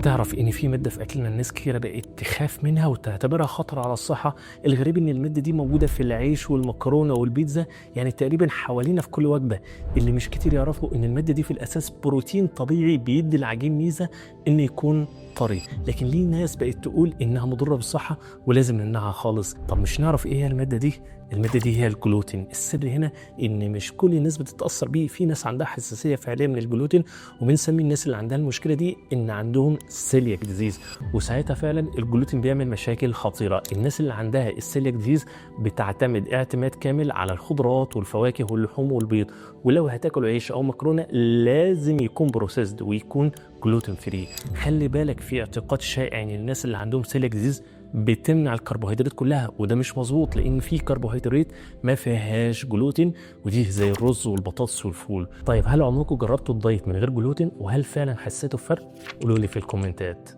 تعرف ان في ماده في اكلنا الناس كتيره بقت تخاف منها وتعتبرها خطر على الصحه. الغريب ان الماده دي موجوده في العيش والمكرونه والبيتزا، يعني تقريبا حوالينا في كل وجبه. اللي مش كتير يعرفوا ان الماده دي في الاساس بروتين طبيعي بيدي العجين ميزه ان يكون طري، لكن ليه ناس بقت تقول انها مضره بالصحه ولازم نمنعها خالص. طب مش نعرف ايه هي الماده دي؟ الماده دي هي الجلوتين. السر هنا ان مش كل الناس بتتاثر بيه، في ناس عندها حساسيه فعليه من الجلوتين، وبنسمي الناس اللي عندها المشكله دي ان عندهم سيلياك ديزيز، وساعتها فعلا الجلوتين بيعمل مشاكل خطيره. الناس اللي عندها السيلياك ديزيز بتعتمد اعتماد كامل على الخضروات والفواكه واللحوم والبيض، ولو هتاكل عيش او مكرونه لازم يكون بروسيسد ويكون جلوتين فري. خلي بالك في اعتقاد شائع ان الناس اللي عندهم سيلياك ديزيز بتمنع الكربوهيدرات كلها، وده مش مظبوط، لان في كربوهيدرات ما فيهاش جلوتين، ودي زي الرز والبطاطس والفول. طيب هل عمركم جربتوا الدايت من غير جلوتين؟ وهل فعلا حسيتوا بفرق؟ قولوا لي في الكومنتات.